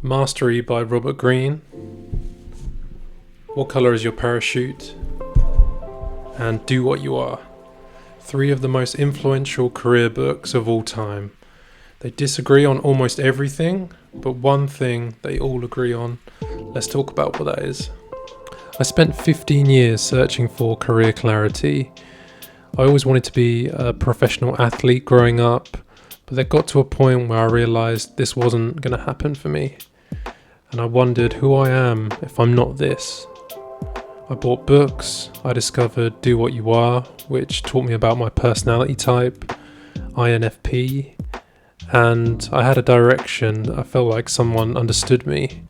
Mastery by Robert Greene, What Color is Your Parachute, and Do What You Are. Three of the most influential career books of all time. They disagree on almost everything, but one thing they all agree on. Let's talk about what that is. I spent 15 years searching for career clarity. I always wanted to be a professional athlete growing up, but there got to a point where I realised this wasn't going to happen for me. And I wondered who I am if I'm not this. I bought books. I discovered Do What You Are, which taught me about my personality type, INFP, and I had a direction. I felt like someone understood me.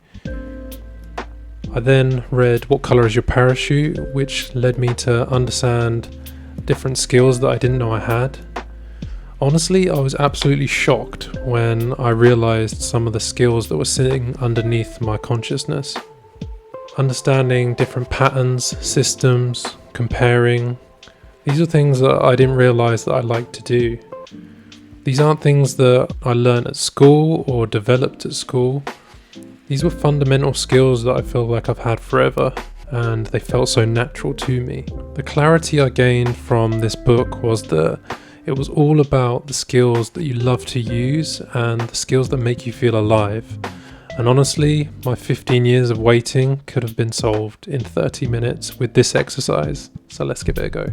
I then read What Color is Your Parachute, which led me to understand different skills that I didn't know I had. Honestly, I was absolutely shocked when I realized some of the skills that were sitting underneath my consciousness. Understanding different patterns, systems, comparing. These are things that I didn't realize that I liked to do. These aren't things that I learned at school or developed at school. These were fundamental skills that I feel like I've had forever, and they felt so natural to me. The clarity I gained from this book was that it was all about the skills that you love to use and the skills that make you feel alive. And honestly, my 15 years of waiting could have been solved in 30 minutes with this exercise. So let's give it a go.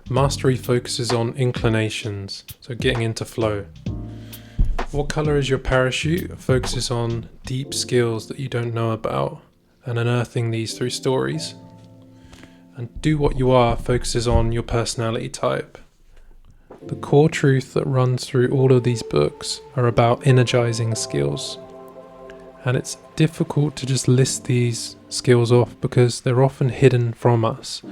Mastery focuses on inclinations, so getting into flow. What Color is Your Parachute focuses on deep skills that you don't know about and unearthing these through stories. And Do What You Are focuses on your personality type. The core truth that runs through all of these books are about energizing skills. And it's difficult to just list these skills off because they're often hidden from us.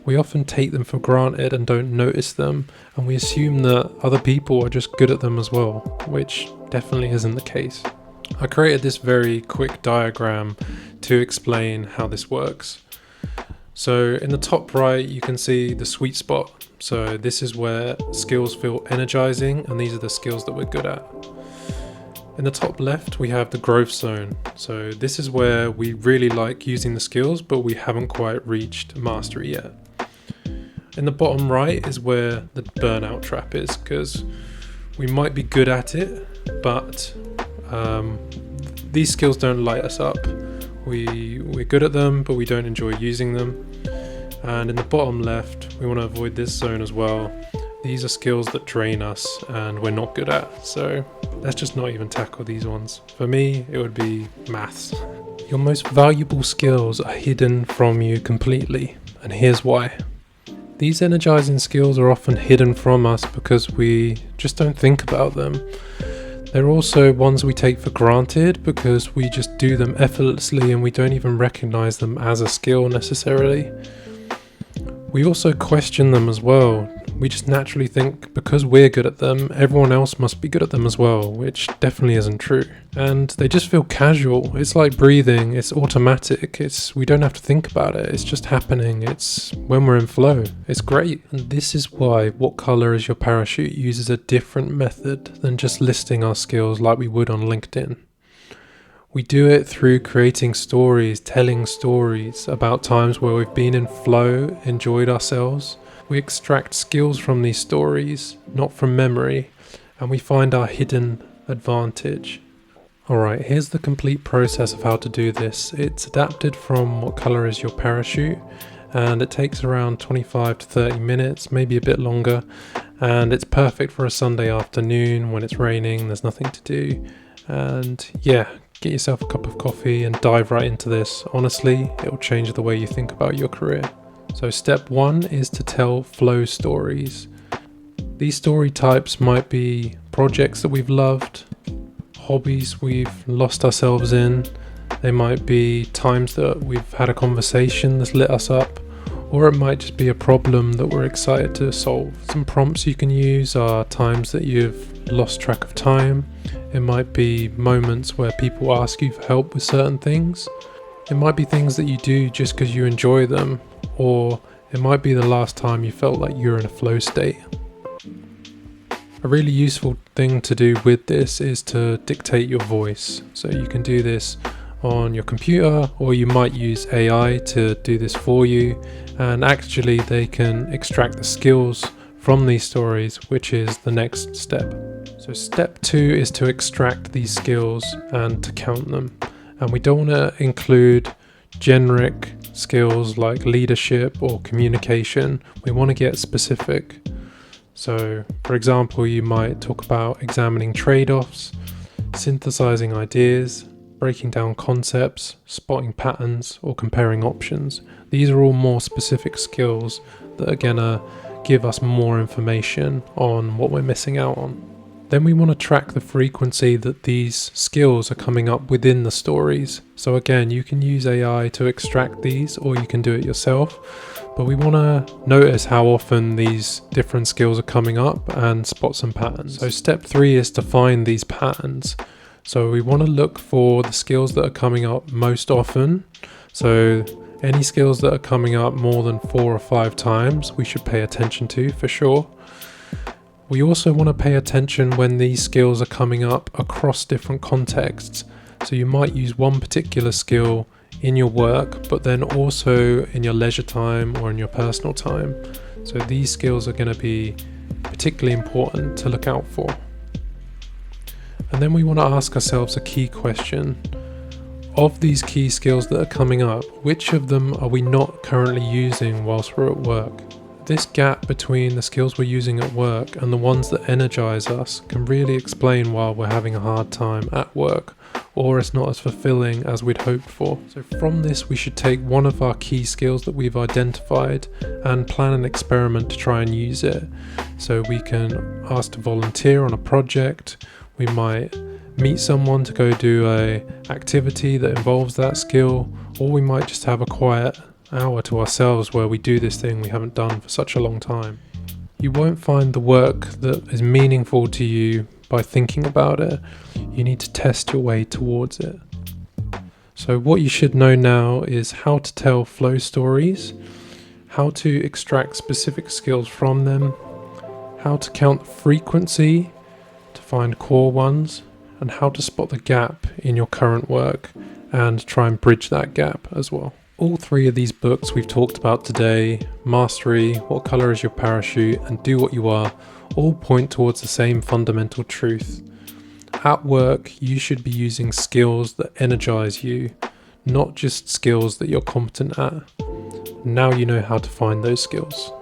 We often take them for granted and don't notice them, and we assume that other people are just good at them as well, which definitely isn't the case. I created this very quick diagram to explain how this works. So in the top right, you can see the sweet spot. So this is where skills feel energizing, and these are the skills that we're good at. In the top left, we have the growth zone. So this is where we really like using the skills, but we haven't quite reached mastery yet. In the bottom right is where the burnout trap is, because we might be good at it, but these skills don't light us up. We're good at them, but we don't enjoy using them. And in the bottom left, we want to avoid this zone as well. These are skills that drain us and we're not good at, so let's just not even tackle these ones. For me, it would be maths. Your most valuable skills are hidden from you completely, and here's why. These energizing skills are often hidden from us because we just don't think about them. They're also ones we take for granted because we just do them effortlessly and we don't even recognize them as a skill necessarily. We also question them as well. We just naturally think because we're good at them, everyone else must be good at them as well, which definitely isn't true. And they just feel casual. It's like breathing. It's automatic. We don't have to think about it. It's just happening. It's when we're in flow. It's great. And this is why What Color is Your Parachute uses a different method than just listing our skills like we would on LinkedIn. We do it through creating stories, telling stories about times where we've been in flow, enjoyed ourselves. We extract skills from these stories, not from memory, and we find our hidden advantage. Alright, here's the complete process of how to do this. It's adapted from What Color is Your Parachute, and it takes around 25 to 30 minutes, maybe a bit longer, and it's perfect for a Sunday afternoon when it's raining, there's nothing to do, and yeah, get yourself a cup of coffee and dive right into this. Honestly, it'll change the way you think about your career. So step 1 is to tell flow stories. These story types might be projects that we've loved, hobbies we've lost ourselves in. They might be times that we've had a conversation that's lit us up, or it might just be a problem that we're excited to solve. Some prompts you can use are times that you've lost track of time. It might be moments where people ask you for help with certain things. It might be things that you do just because you enjoy them, or it might be the last time you felt like you were in a flow state. A really useful thing to do with this is to dictate your voice. So you can do this on your computer, or you might use AI to do this for you, and actually they can extract the skills from these stories, which is the next step. So step 2 is to extract these skills and to count them. And we don't want to include generic skills like leadership or communication. We want to get specific. So, for example, you might talk about examining trade-offs, synthesizing ideas, breaking down concepts, spotting patterns, or comparing options. These are all more specific skills that are going to give us more information on what we're missing out on. Then we want to track the frequency that these skills are coming up within the stories. So again, you can use AI to extract these, or you can do it yourself. But we want to notice how often these different skills are coming up and spot some patterns. So step 3 is to find these patterns. So we want to look for the skills that are coming up most often. So any skills that are coming up more than 4 or 5 times, we should pay attention to for sure. We also want to pay attention when these skills are coming up across different contexts. So you might use one particular skill in your work, but then also in your leisure time or in your personal time. So these skills are going to be particularly important to look out for. And then we want to ask ourselves a key question. Of these key skills that are coming up, which of them are we not currently using whilst we're at work? This gap between the skills we're using at work and the ones that energize us can really explain why we're having a hard time at work, or it's not as fulfilling as we'd hoped for. So from this, we should take one of our key skills that we've identified and plan an experiment to try and use it. So we can ask to volunteer on a project, we might meet someone to go do a activity that involves that skill, or we might just have a quiet hour to ourselves where we do this thing we haven't done for such a long time. You won't find the work that is meaningful to you by thinking about it. You need to test your way towards it. So what you should know now is how to tell flow stories, how to extract specific skills from them, how to count frequency to find core ones, and how to spot the gap in your current work and try and bridge that gap as well. All 3 of these books we've talked about today, Mastery, What Color is Your Parachute, and Do What You Are, all point towards the same fundamental truth. At work, you should be using skills that energize you, not just skills that you're competent at. Now you know how to find those skills.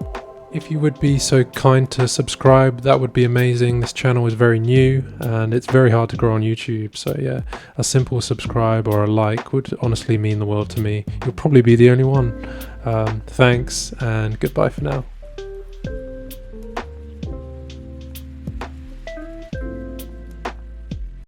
If you would be so kind to subscribe, that would be amazing. This channel is very new and it's very hard to grow on YouTube. So yeah, a simple subscribe or a like would honestly mean the world to me. You'll probably be the only one. Thanks and goodbye for now.